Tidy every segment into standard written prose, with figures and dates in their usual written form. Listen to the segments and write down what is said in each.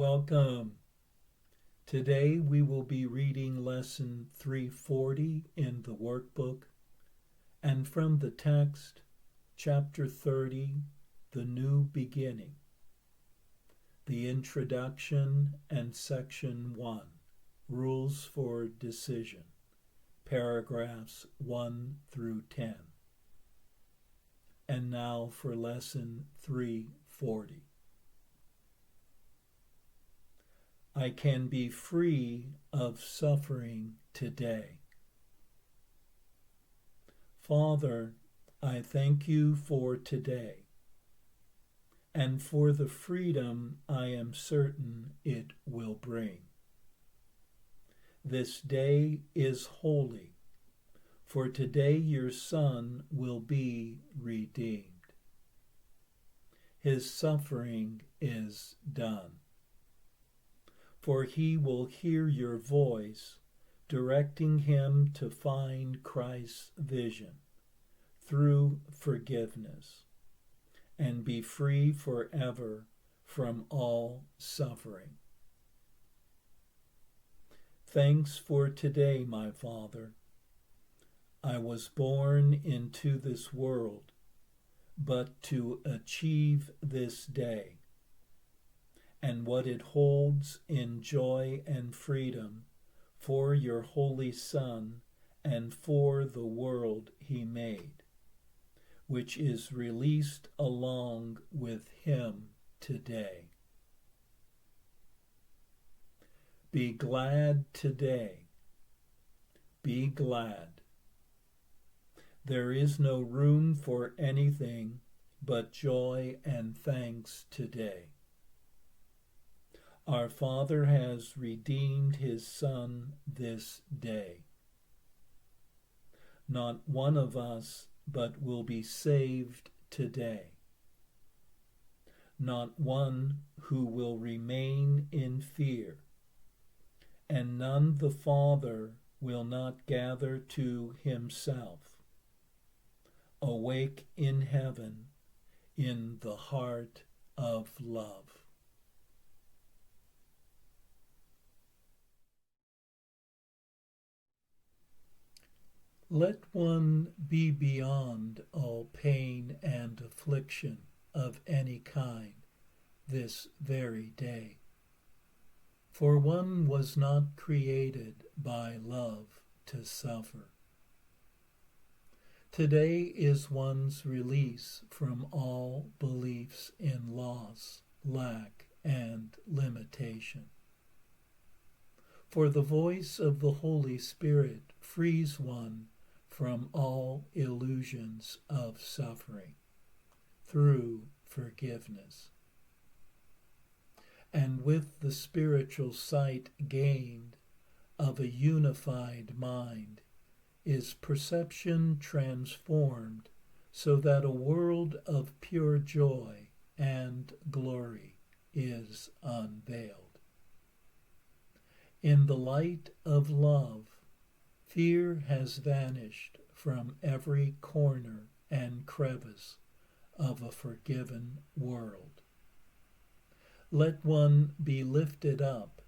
Welcome. Today we will be reading Lesson 340 in the workbook, and from the text, Chapter 30, The New Beginning, the Introduction and Section 1, Rules for Decision, paragraphs 1 through 10. And now for Lesson 340. I can be free of suffering today. Father, I thank you for today and for the freedom I am certain it will bring. This day is holy, for today your Son will be redeemed. His suffering is done. For he will hear your voice, directing him to find Christ's vision through forgiveness and be free forever from all suffering. Thanks for today, my Father. I was born into this world, but to achieve this day and what it holds in joy and freedom for your Holy Son and for the world he made, which is released along with him today. Be glad today. Be glad. There is no room for anything but joy and thanks today. Our Father has redeemed his Son this day. Not one of us but will be saved today. Not one who will remain in fear, and none the Father will not gather to himself. Awake in heaven, in the heart of love. Let one be beyond all pain and affliction of any kind this very day. For one was not created by love to suffer. Today is one's release from all beliefs in loss, lack, and limitation. For the voice of the Holy Spirit frees one from all illusions of suffering through forgiveness. And with the spiritual sight gained of a unified mind is perception transformed so that a world of pure joy and glory is unveiled. In the light of love, fear has vanished from every corner and crevice of a forgiven world. Let one be lifted up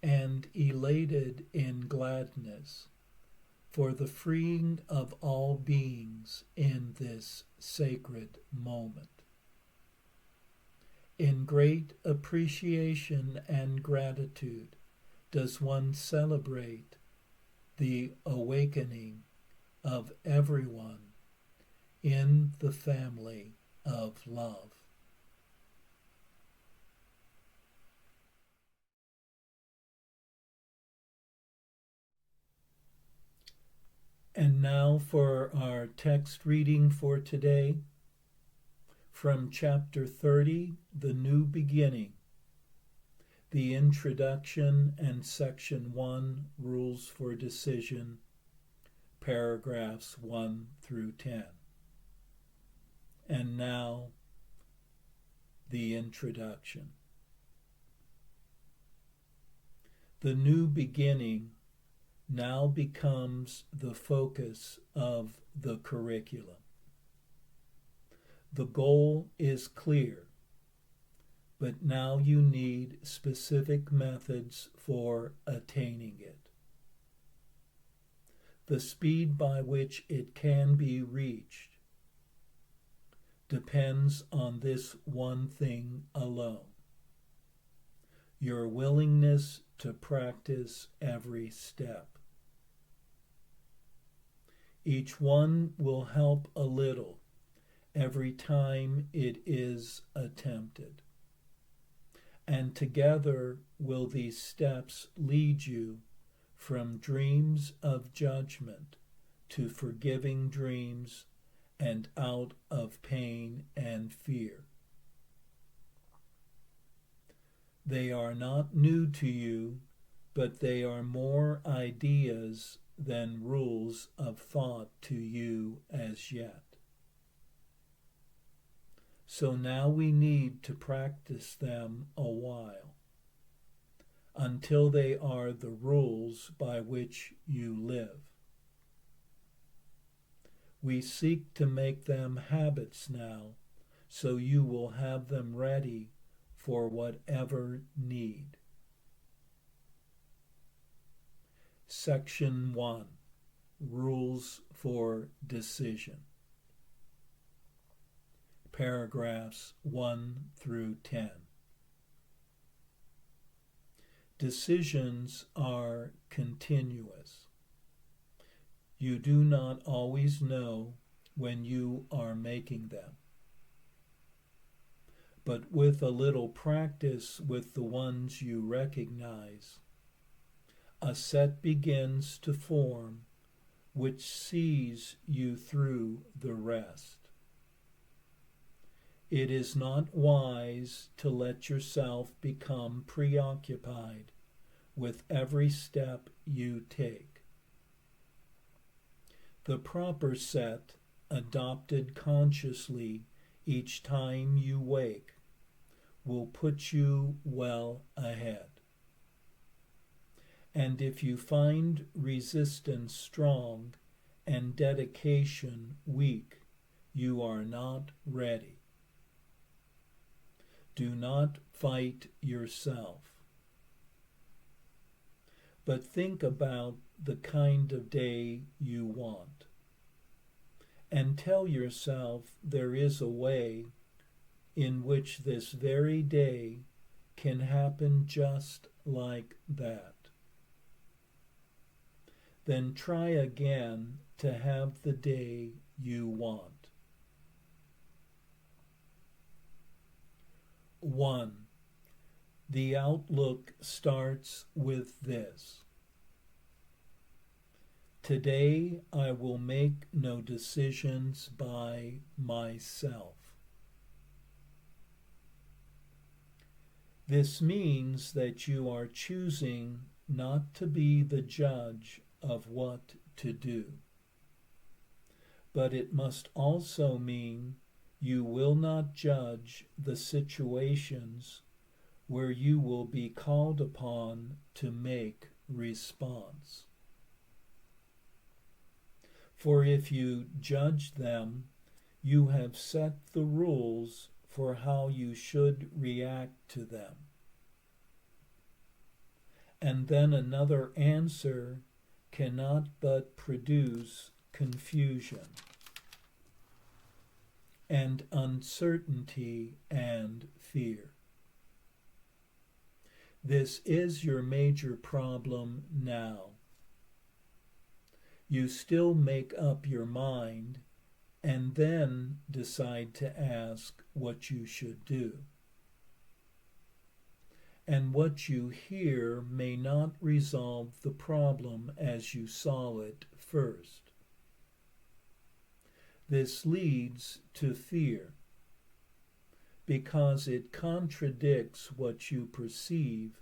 and elated in gladness for the freeing of all beings in this sacred moment. In great appreciation and gratitude does one celebrate the awakening of everyone in the family of love. And now for our text reading for today, from Chapter 30, The New Beginning, the Introduction and Section 1, Rules for Decision, paragraphs 1 through 10. And now, the introduction. The new beginning now becomes the focus of the curriculum. The goal is clear: but now you need specific methods for attaining it. The speed by which it can be reached depends on this one thing alone: your willingness to practice every step. Each one will help a little every time it is attempted, and together will these steps lead you from dreams of judgment to forgiving dreams and out of pain and fear. They are not new to you, but they are more ideas than rules of thought to you as yet. So now we need to practice them a while, until they are the rules by which you live. We seek to make them habits now, so you will have them ready for whatever need. Section 1. Rules for Decision. Paragraphs 1 through 10. Decisions are continuous. You do not always know when you are making them. But with a little practice with the ones you recognize, a set begins to form which sees you through the rest. It is not wise to let yourself become preoccupied with every step you take. The proper set, adopted consciously each time you wake, will put you well ahead. And if you find resistance strong and dedication weak, you are not ready. Do not fight yourself, but think about the kind of day you want, and tell yourself there is a way in which this very day can happen just like that. Then try again to have the day you want. 1. The outlook starts with this: today I will make no decisions by myself. This means that you are choosing not to be the judge of what to do. But it must also mean you will not judge the situations where you will be called upon to make response. For if you judge them, you have set the rules for how you should react to them. And then another answer cannot but produce confusion and uncertainty and fear. This is your major problem now. You still make up your mind and then decide to ask what you should do. And what you hear may not resolve the problem as you saw it first. This leads to fear, because it contradicts what you perceive,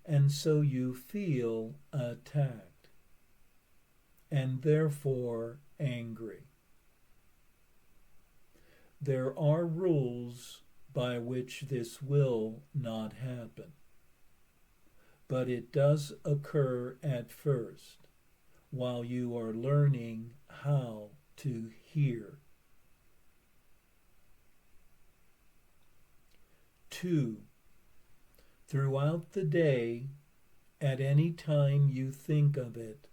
and so you feel attacked, and therefore angry. There are rules by which this will not happen, but it does occur at first, while you are learning how to hear. 2. Throughout the day, at any time you think of it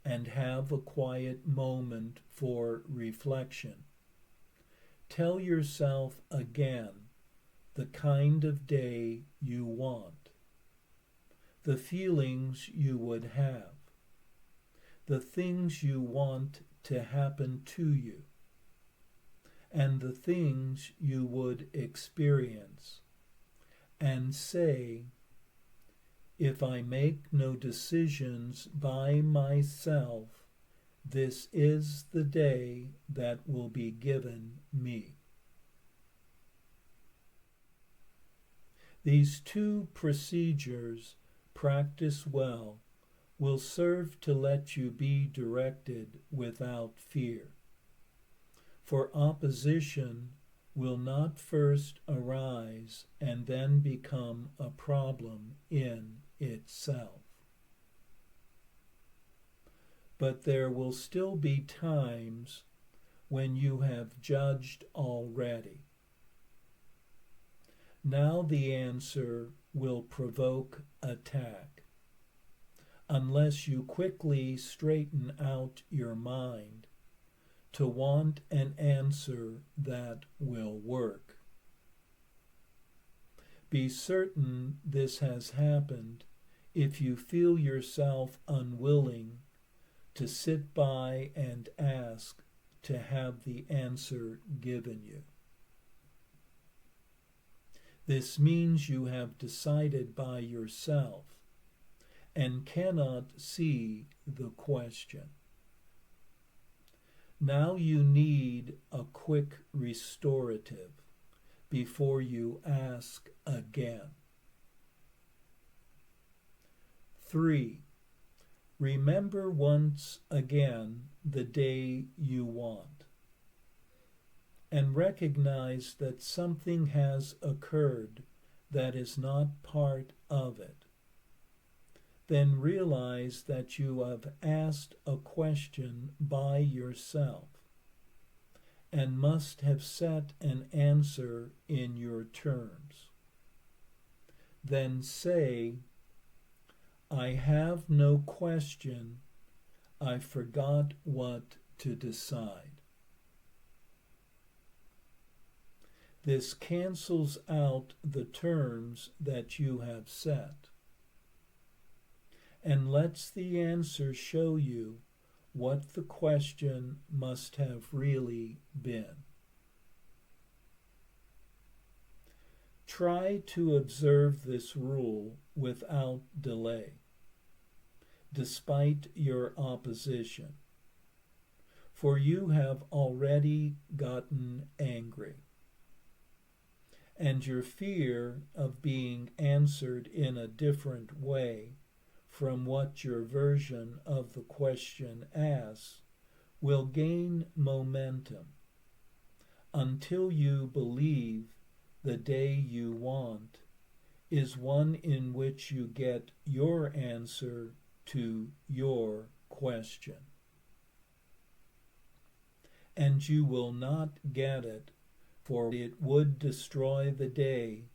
and have a quiet moment for reflection, tell yourself again the kind of day you want, the feelings you would have, the things you want to happen to you, and the things you would experience, and say, if I make no decisions by myself, this is the day that will be given me. These two procedures, practiced well, will serve to let you be directed without fear. For opposition will not first arise and then become a problem in itself. But there will still be times when you have judged already. Now the answer will provoke attack, unless you quickly straighten out your mind to want an answer that will work. Be certain this has happened if you feel yourself unwilling to sit by and ask to have the answer given you. This means you have decided by yourself and cannot see the question. Now you need a quick restorative before you ask again. 3. Remember once again the day you want, and recognize that something has occurred that is not part of it. Then realize that you have asked a question by yourself and must have set an answer in your terms. Then say, I have no question, I forgot what to decide. This cancels out the terms that you have set and lets the answer show you what the question must have really been. Try to observe this rule without delay, despite your opposition, for you have already gotten angry, and your fear of being answered in a different way from what your version of the question asks will gain momentum until you believe the day you want is one in which you get your answer to your question. And you will not get it, for it would destroy the day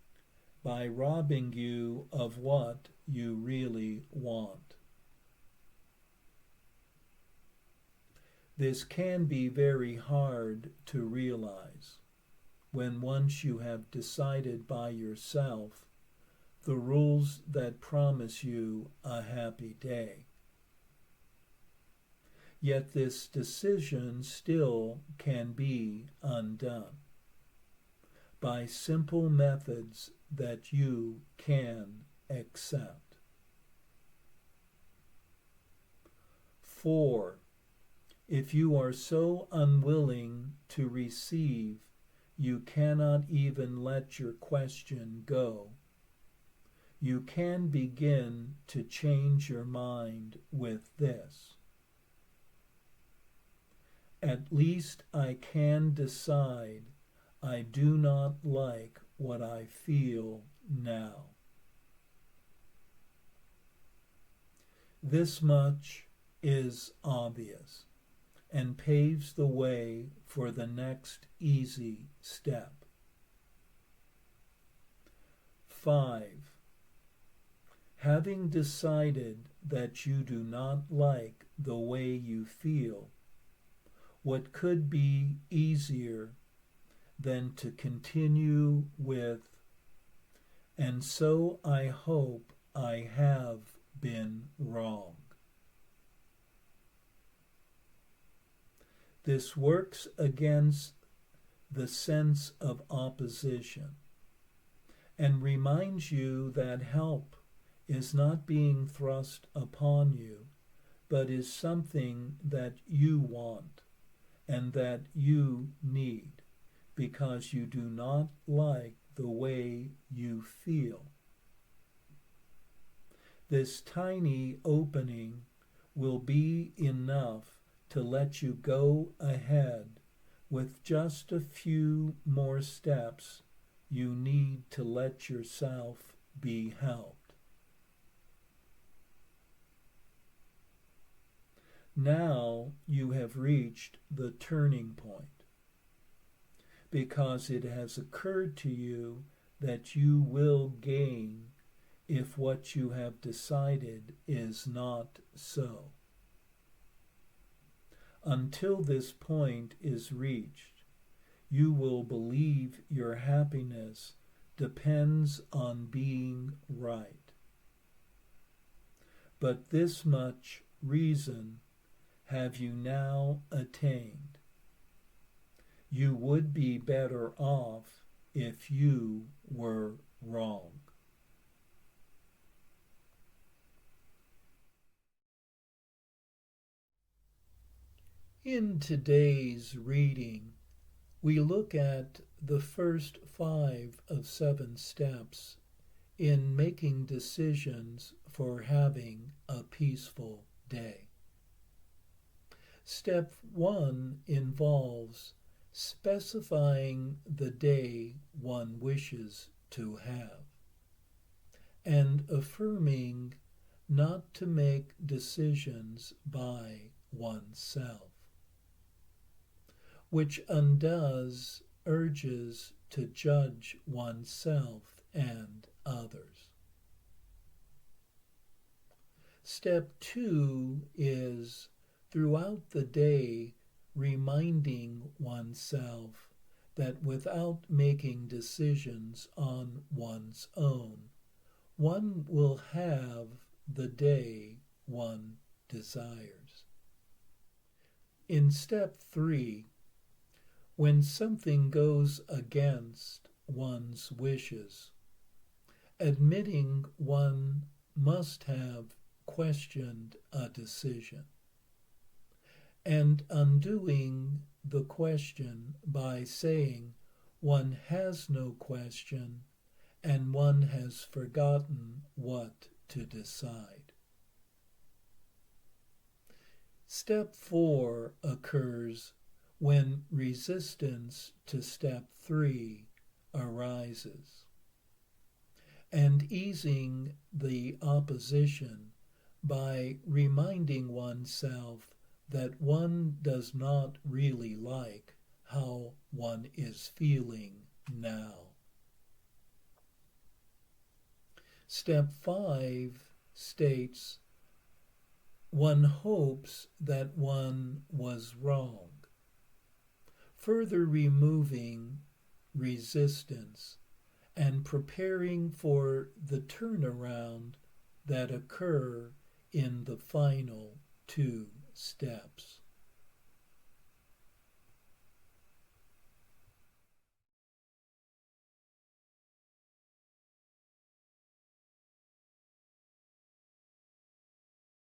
by robbing you of what you really want. This can be very hard to realize when once you have decided by yourself the rules that promise you a happy day. Yet this decision still can be undone by simple methods that you can accept. 4. If you are so unwilling to receive, you cannot even let your question go, you can begin to change your mind with this. At least I can decide I do not like what I feel now. This much is obvious and paves the way for the next easy step. 5. Having decided that you do not like the way you feel, what could be easier than to continue with, "And so I hope I have been wrong"? This works against the sense of opposition and reminds you that help is not being thrust upon you, but is something that you want and that you need because you do not like the way you feel. This tiny opening will be enough to let you go ahead with just a few more steps you need to let yourself be helped. Now you have reached the turning point, because it has occurred to you that you will gain if what you have decided is not so. Until this point is reached, you will believe your happiness depends on being right. But this much reason have you now attained. You would be better off if you were wrong. In today's reading, we look at the first 5 of 7 steps in making decisions for having a peaceful day. Step 1 involves specifying the day one wishes to have and affirming not to make decisions by oneself, which undoes urges to judge oneself and others. Step 2 is, throughout the day, reminding oneself that without making decisions on one's own, one will have the day one desires. In step 3, when something goes against one's wishes, admitting one must have questioned a decision, and undoing the question by saying one has no question and one has forgotten what to decide. Step 4 occurs when resistance to step 3 arises, and easing the opposition by reminding oneself that one does not really like how one is feeling now. Step 5 states one hopes that one was wrong, further removing resistance and preparing for the turnaround that occur in the final 2 steps.